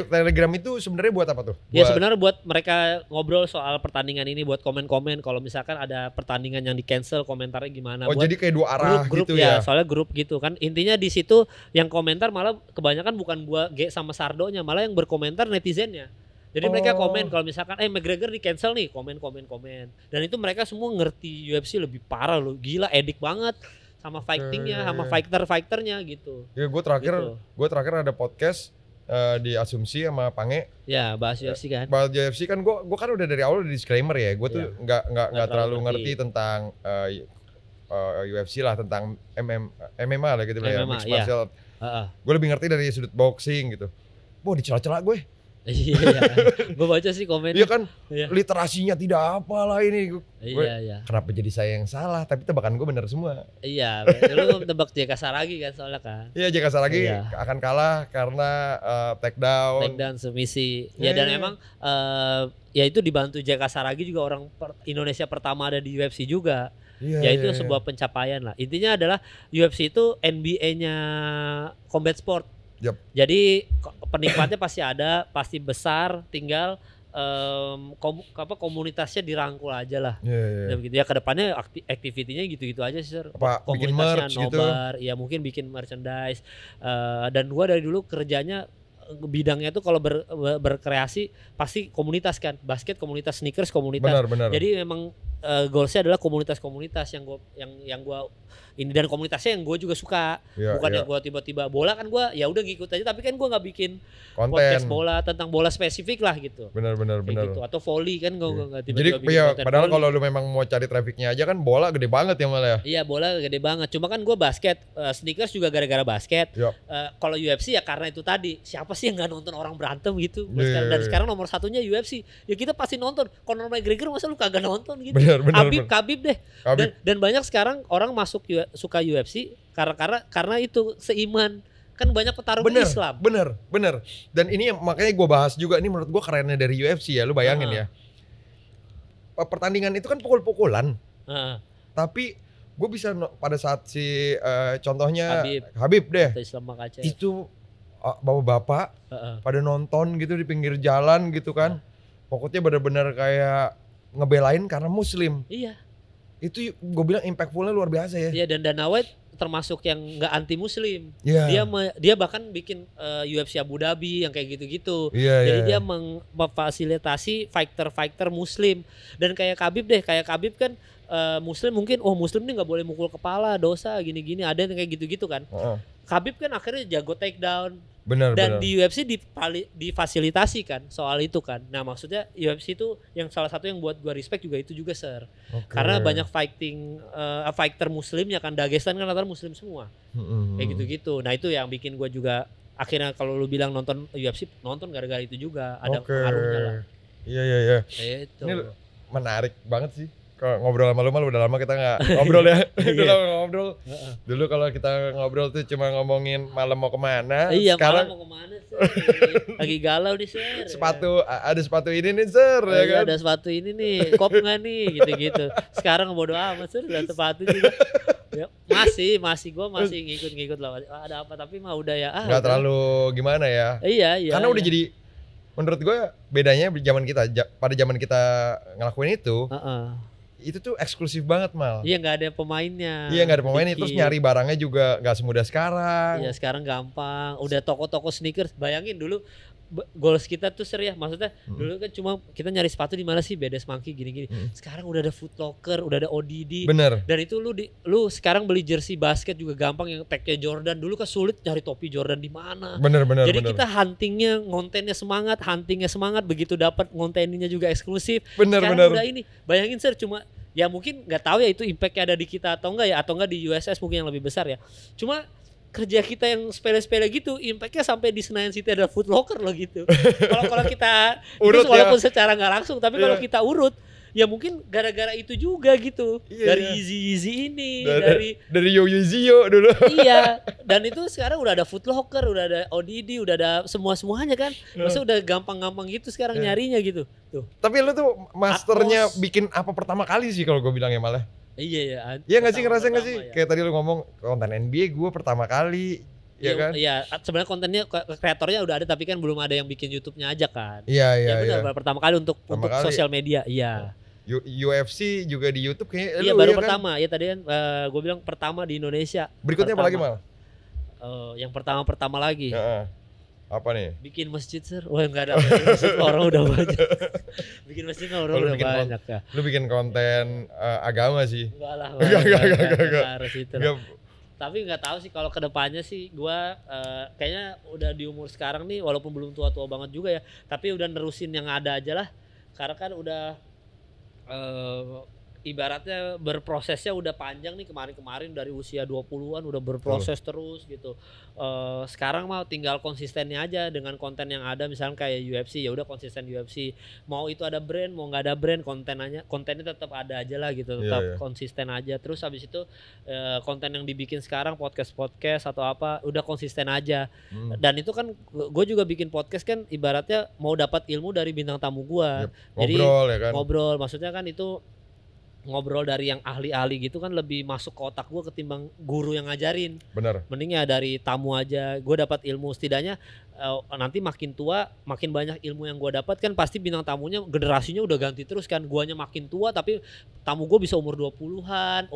Telegram itu sebenarnya buat apa tuh? Ya sebenarnya buat mereka ngobrol soal pertandingan ini, buat komen-komen. Kalau misalkan ada pertandingan yang di cancel, komentarnya gimana? Buat jadi kayak 2 arah grup, gitu ya? Soalnya grup gitu kan. Intinya di situ yang komentar malah kebanyakan bukan gua G sama Sardonya, malah yang berkomentar netizennya. Jadi mereka komen kalau misalkan McGregor di cancel nih, komen. Dan itu mereka semua ngerti UFC lebih parah loh. Gila, edik banget. sama fightingnya, sama fighternya gitu. Ya gue terakhir ada podcast di Asumsi sama Pange. Ya bahas UFC kan. Bahas UFC kan gue kan udah dari awal udah disclaimer ya. Gue tuh nggak terlalu ngerti tentang UFC lah, tentang MMA lah gitu lah ya, mixed martial. Gue lebih ngerti dari sudut boxing gitu. Dicela-cela gue. Iya, gue baca sih komennya. Iya kan, literasinya tidak apalah ini. Iya. Kenapa jadi saya yang salah? Tapi tebakan gue benar semua. Iya, lu tebak JK Saragi kan soalnya kan. Iya, JK Saragi akan kalah karena takedown, submisi. Ya dan emang ya itu dibantu JK Saragi juga orang Indonesia pertama ada di UFC juga. Ya itu sebuah pencapaian lah. Intinya adalah UFC itu NBA-nya combat sport. Yep. Jadi penikmatnya pasti ada, pasti besar, tinggal komunitasnya dirangkul aja lah. Dan begitu ya kedepannya aktivitinya gitu-gitu aja sih, Sir. Bikin merch nobar, gitu. Ya mungkin bikin merchandise. Dan gua dari dulu kerjanya bidangnya tuh kalau berkreasi pasti komunitas kan, basket komunitas, sneakers komunitas. Benar. Jadi memang goalsnya adalah komunitas yang gua ini, dan komunitasnya yang gue juga suka. Bukannya gue tiba-tiba bola kan, gue ya udah ngikut aja, tapi kan gue nggak bikin podcast bola tentang bola spesifik lah gitu. Benar. Gitu. Atau volley kan gue nggak Jadi tiba-tiba bikin padahal kalau lu memang mau cari trafficnya aja kan bola gede banget ya malah ya. Iya, bola gede banget. Cuma kan gue basket, sneakers juga gara-gara basket. Kalau UFC ya karena itu tadi, siapa sih yang nggak nonton orang berantem gitu. Dan sekarang nomor satunya UFC. Ya kita pasti nonton. Conor McGregor masa lu kagak nonton gitu. Khabib deh. Dan banyak sekarang orang suka UFC karena itu seiman. Kan banyak petarung Islam. Bener. Dan ini makanya gue bahas juga, ini menurut gue kerennya dari UFC ya. Lu bayangin ya, pertandingan itu kan pukul-pukulan. Tapi gue bisa pada saat contohnya Khabib deh, itu bapak-bapak pada nonton gitu di pinggir jalan gitu kan. Pokoknya benar-benar kayak ngebelain karena Muslim. Iya. Itu gue bilang impactfulnya luar biasa ya. Iya, dan Dana White termasuk yang nggak anti Muslim. Dia bahkan bikin UFC Abu Dhabi yang kayak gitu-gitu. Jadi dia memfasilitasi fighter Muslim. Dan kayak Khabib kan Muslim mungkin Muslim nih nggak boleh mukul kepala, dosa gini-gini, ada yang kayak gitu-gitu kan. Khabib kan akhirnya jago takedown. Dan di UFC difasilitasi kan soal itu kan. Nah maksudnya UFC itu yang salah satu yang buat gua respect juga itu juga, Sir. Karena banyak fighter Muslim ya kan, Dagestan kan rata-rata Muslim semua. Kayak gitu-gitu. Nah itu yang bikin gua juga akhirnya kalau lu bilang nonton UFC, nonton gara-gara itu juga ada pengaruhnya lah. Iya. Itu. Ini menarik banget sih. Kalau ngobrol sama lu udah lama kita nggak ngobrol ya. Udah lama ngobrol. Dulu kalau kita ngobrol tuh cuma ngomongin malam mau kemana. Iya, sekarang malam mau kemana, Sir? Lagi galau nih, Sir. Ada sepatu ini nih, Sir. Ya kan? Ada sepatu ini nih, kop nggak nih, gitu-gitu. Sekarang bodo amat, Sir, ada sepatu juga. Ya, masih gue masih ngikut lah. Ada apa, tapi mah udah ya. Nggak terlalu gimana ya. Iya. Karena udah jadi, menurut gue bedanya pada zaman kita ngelakuin itu tuh eksklusif banget Mal. Iya, nggak ada pemainnya. Terus nyari barangnya juga nggak semudah sekarang. Iya, sekarang gampang. Udah toko-toko sneakers. Bayangin dulu goals kita tuh, Sir ya. Maksudnya dulu kan cuma kita nyari sepatu di mana sih, BDS Monkey gini-gini. Sekarang udah ada Foot Locker, udah ada ODD. Bener. Dan itu lu sekarang beli jersey basket juga gampang, yang tag-nya Jordan. Dulu kan sulit cari topi Jordan di mana. Bener. Jadi kita huntingnya semangat, begitu dapat ngonteninnya juga eksklusif. Sekarang udah ini. Bayangin, Sir, cuma ya mungkin nggak tahu ya itu impactnya ada di kita atau enggak di USS mungkin yang lebih besar ya. Cuma kerja kita yang sepele-sepele gitu, impactnya sampai di Senayan City ada Foot Locker loh gitu. Kalau kita urut walaupun secara nggak langsung, tapi kalau kita urut ya mungkin gara-gara itu juga gitu. Dari Yeezy ini, dari Yo Yeezy dulu. Iya, dan itu sekarang udah ada Foot Locker, udah ada ODD, udah ada semuanya kan. Maksudnya udah gampang-gampang gitu sekarang nyarinya gitu. Tuh. Tapi lu tuh masternya bikin apa pertama kali sih kalau gue bilang ya malah. Iya. Iya nggak sih, ngerasa nggak sih? Ya. Kayak tadi lu ngomong konten NBA gue pertama kali. Iya kan? Iya, sebenarnya kontennya kreatornya udah ada, tapi kan belum ada yang bikin YouTube-nya aja kan. Iya. Ya benar, pertama kali untuk sosial media. Iya. UFC juga di YouTube kayaknya. Iya, baru pertama. Ya tadi kan gue bilang pertama di Indonesia. Berikutnya apa lagi Mal? Yang pertama lagi. Apa nih? Bikin masjid, Sir. Wah, enggak ada masjid, orang udah banyak. Bikin masjid orang udah banyak ya. Lu bikin konten agama sih? Enggak lah. Enggak. Harus itu. Tapi nggak tahu sih kalau kedepannya sih gue kayaknya udah di umur sekarang nih walaupun belum tua-tua banget juga ya, tapi udah nerusin yang ada aja lah karena kan udah ibaratnya berprosesnya udah panjang nih, kemarin dari usia 20-an udah berproses terus gitu. Sekarang mah tinggal konsistennya aja dengan konten yang ada, misalnya kayak UFC ya udah konsisten UFC. Mau itu ada brand, mau nggak ada brand, kontennya tetap ada aja lah gitu, tetap konsisten aja. Terus habis itu konten yang dibikin sekarang podcast atau apa udah konsisten aja. Dan itu kan gue juga bikin podcast kan ibaratnya mau dapat ilmu dari bintang tamu gue. Jadi ngobrol ya kan. Ngobrol maksudnya kan itu ngobrol dari yang ahli-ahli gitu kan lebih masuk ke otak gue ketimbang guru yang ngajarin. Bener. Mending ya dari tamu aja gue dapat ilmu, setidaknya nanti makin tua makin banyak ilmu yang gue dapat kan, pasti bintang tamunya generasinya udah ganti terus kan, guanya makin tua tapi tamu gue bisa umur 20-an,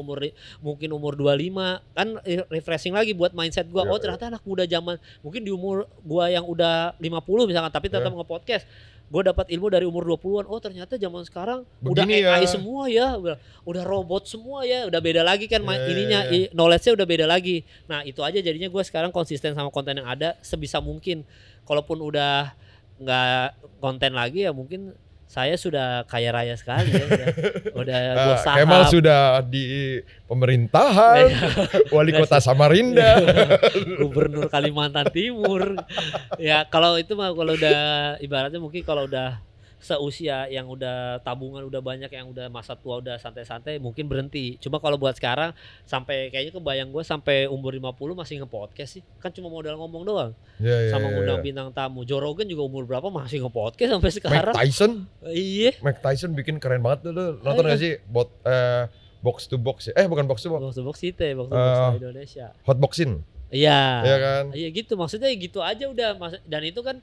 mungkin umur 25 kan, refreshing lagi buat mindset gue. Oh ternyata anak muda zaman mungkin di umur gue yang udah 50 misalkan tapi tetap nge-podcast, gue dapat ilmu dari umur 20-an. Oh ternyata zaman sekarang begini udah AI semua ya, udah robot semua ya, udah beda lagi kan ininya, knowledge-nya udah beda lagi. Nah itu aja jadinya gue sekarang konsisten sama konten yang ada sebisa mungkin. Kalaupun udah nggak konten lagi ya mungkin saya sudah kaya raya sekali ya, udah bos saham. Kemal sudah di pemerintahan, wali kota Samarinda, gubernur Kalimantan Timur. Ya kalau itu mah kalau udah ibaratnya mungkin kalau udah seusia yang udah tabungan udah banyak, yang udah masa tua udah santai-santai mungkin berhenti. Cuma kalau buat sekarang sampai kayaknya kebayang gue sampai umur 50 masih nge-podcast sih. Kan cuma modal ngomong doang. Sama ngundang bintang tamu. Joe Rogan juga umur berapa masih nge-podcast sampai sekarang. Mike Tyson? Iya. Mike Tyson bikin keren banget tuh. Nonton gak sih? Box to Box ya? Bukan Box to Box. Box to Box itu ya, Box to Box Indonesia. Hotboxing. Iya. Iya kan? Iya gitu, maksudnya gitu aja udah. Dan itu kan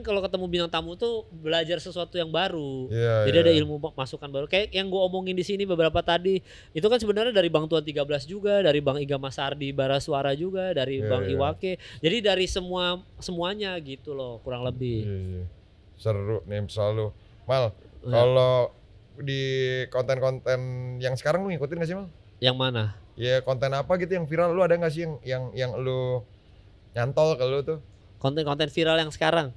kalau ketemu bintang tamu tuh belajar sesuatu yang baru. Jadi ada ilmu masukan baru. Kayak yang gue omongin di sini beberapa tadi, itu kan sebenarnya dari Bang Tuan 13 juga, dari Bang Iga Masardi Barasuara juga, dari Bang Iwake. Jadi dari semuanya gitu loh, kurang lebih. Seru nih selalu. Mal, kalau di konten-konten yang sekarang lu ngikutin gak sih, Mal? Yang mana? Ya konten apa gitu yang viral, lu ada gak sih yang lu nyantol ke lu tuh? Konten-konten viral yang sekarang.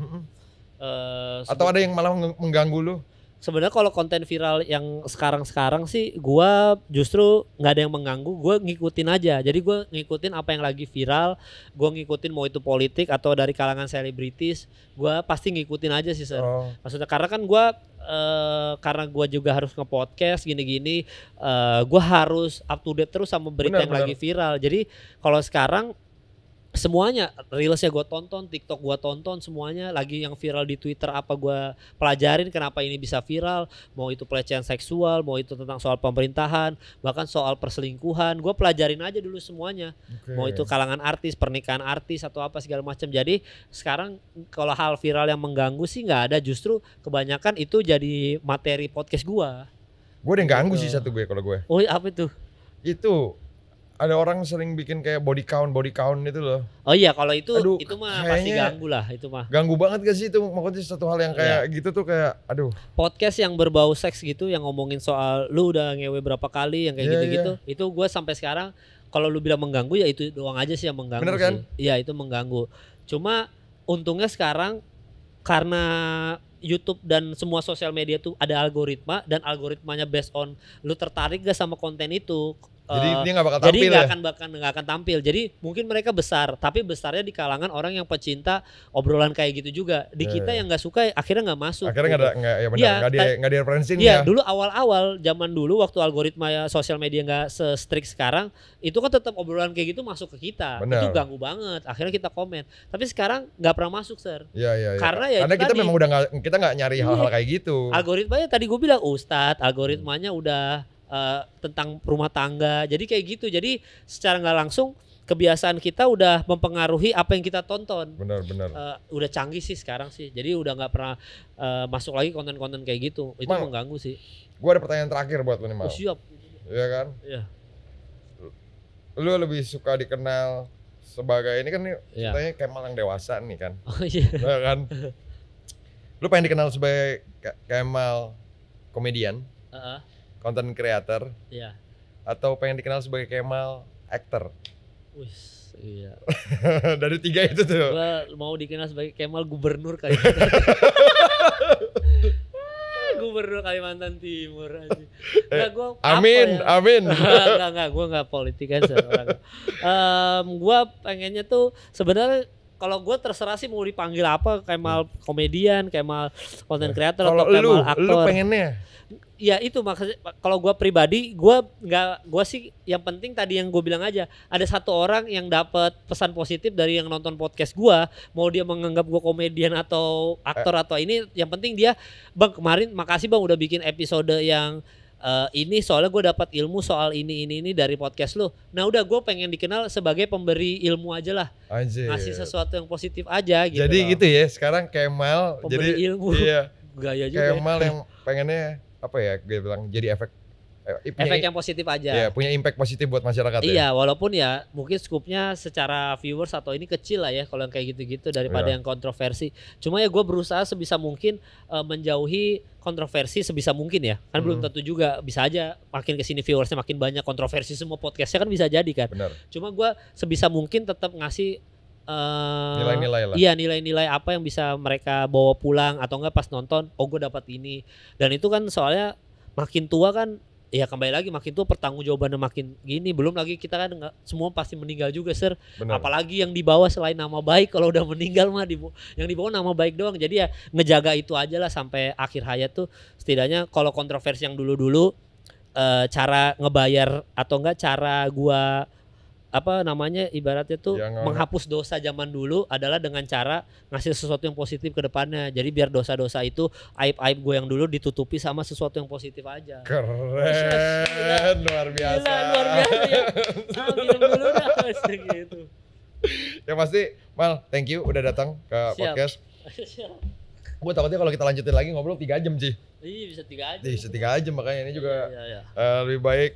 Atau ada yang malah mengganggu lu? Sebenarnya kalau konten viral yang sekarang sih gua justru nggak ada yang mengganggu, gua ngikutin aja. Jadi gua ngikutin apa yang lagi viral, gua ngikutin mau itu politik atau dari kalangan selebritis, gua pasti ngikutin aja sih, Sir. Maksudnya karena kan gua karena gua juga harus nge-podcast gini-gini, gua harus up to date terus sama berita yang lagi viral. Jadi kalau sekarang semuanya, reelsnya gue tonton, TikTok gue tonton, semuanya lagi yang viral di Twitter apa gue pelajarin kenapa ini bisa viral, mau itu pelecehan seksual, mau itu tentang soal pemerintahan, bahkan soal perselingkuhan, gue pelajarin aja dulu semuanya. Mau itu kalangan artis, pernikahan artis atau apa segala macam. Jadi sekarang kalau hal viral yang mengganggu sih nggak ada, justru kebanyakan itu jadi materi podcast gue. Gue udah ganggu sih satu gue kalau gue. Oh apa itu? Itu ada orang sering bikin kayak body count itu loh. Oh iya kalau itu mah pasti ganggu lah, itu mah. Ganggu banget gak sih itu, maksudnya satu hal yang kayak gitu tuh kayak aduh. Podcast yang berbau seks gitu, yang ngomongin soal lu udah ngewe berapa kali, yang kayak gitu-gitu. Itu gue sampai sekarang kalau lu bilang mengganggu ya itu doang aja sih yang mengganggu. Bener kan? Iya itu mengganggu. Cuma untungnya sekarang karena YouTube dan semua sosial media tuh ada algoritma, dan algoritmanya based on lu tertarik gak sama konten itu. Jadi dia nggak bakal tampil. Jadi nggak akan tampil. Jadi mungkin mereka besar, tapi besarnya di kalangan orang yang pecinta obrolan kayak gitu juga. Di kita yang nggak suka akhirnya nggak masuk. Akhirnya nggak di referensiin ya. Iya dulu awal zaman dulu waktu algoritma sosial media nggak se-strict sekarang, itu kan tetap obrolan kayak gitu masuk ke kita. Bener. Itu ganggu banget. Akhirnya kita komen. Tapi sekarang nggak pernah masuk, Sir. Iya. Karena kita memang udah kita nggak nyari hal-hal kayak gitu. Algoritmanya tadi gue bilang Ustadz, algoritmanya udah tentang rumah tangga, jadi kayak gitu. Jadi secara nggak langsung kebiasaan kita udah mempengaruhi apa yang kita tonton. Benar. Udah canggih sih sekarang sih, jadi udah nggak pernah masuk lagi konten-konten kayak gitu. Itu mengganggu sih. Gue ada pertanyaan terakhir buat lo nih, Mal. Siap. Iya kan? Iya. Lu lebih suka dikenal sebagai ini kan nih ceritanya Kemal yang dewasa nih kan? Oh iya. Ya kan? Lu pengen dikenal sebagai Kemal komedian? Uh-uh. Content creator, iya. Atau pengen dikenal sebagai Kemal actor? Wih, iya. Dari 3 itu tuh. Gua mau dikenal sebagai Kemal Gubernur kali. Gubernur Kalimantan Timur aja. Enggak gua amin, ya? Amin. Enggak, gua enggak politikan seorang. Gua pengennya tuh sebenarnya kalau gua terserah sih mau dipanggil apa, Kemal komedian, Kemal content creator atau Kemal aktor. Lu pengennya? Ya itu maksudnya kalau gue pribadi gue sih yang penting tadi yang gue bilang aja ada satu orang yang dapat pesan positif dari yang nonton podcast gue, mau dia menganggap gue komedian atau aktor atau ini, yang penting dia bang kemarin makasih bang udah bikin episode yang ini soalnya gue dapat ilmu soal ini dari podcast lo. Nah udah gue pengen dikenal sebagai pemberi ilmu aja lah. Anjir. Ngasih sesuatu yang positif aja gitu. Jadi loh. Gitu ya sekarang Kemal pemberi jadi ilmu. Iya. Gaya juga. Kemal yang pengennya apa ya, gue bilang jadi efek yang positif aja. Iya, punya impact positif buat masyarakat. Iya, walaupun ya mungkin skupnya secara viewers atau ini kecil lah ya kalau yang kayak gitu-gitu daripada yang kontroversi. Cuma ya gue berusaha sebisa mungkin menjauhi kontroversi sebisa mungkin ya. Kan belum tentu juga, bisa aja makin kesini viewersnya makin banyak, kontroversi semua podcastnya kan bisa jadi kan. Benar. Cuma gue sebisa mungkin tetap ngasih nilai-nilai lah. Iya, nilai-nilai apa yang bisa mereka bawa pulang atau enggak pas nonton, oh gue dapat ini. Dan itu kan soalnya makin tua kan ya kembali lagi makin tua pertanggungjawabannya makin gini. Belum lagi kita kan semua pasti meninggal juga, Sir. Bener. Apalagi yang dibawa selain nama baik, kalau udah meninggal mah yang dibawa nama baik doang. Jadi ya ngejaga itu aja lah sampai akhir hayat tuh. Setidaknya kalau kontroversi yang dulu-dulu cara ngebayar atau enggak cara gua apa namanya ibaratnya tuh menghapus dosa zaman dulu adalah dengan cara ngasih sesuatu yang positif ke depannya. Jadi biar dosa-dosa itu, aib-aib gue yang dulu ditutupi sama sesuatu yang positif aja. Keren, luar biasa. Gila, luar biasa ya. Minum dulu dah gitu. Ya pasti, Mal, thank you udah datang ke podcast. Gue takutnya kalau kita lanjutin lagi ngobrol 3 jam sih. Iya bisa 3 jam. Bisa 3 jam, makanya ini juga lebih baik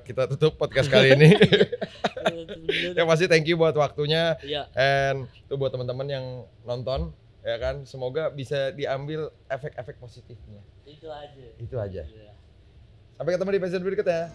kita tutup podcast kali ini. Ya pasti thank you buat waktunya. And itu buat teman-teman yang nonton ya kan, semoga bisa diambil efek-efek positifnya. Itu aja. Sampai ketemu di episode berikutnya.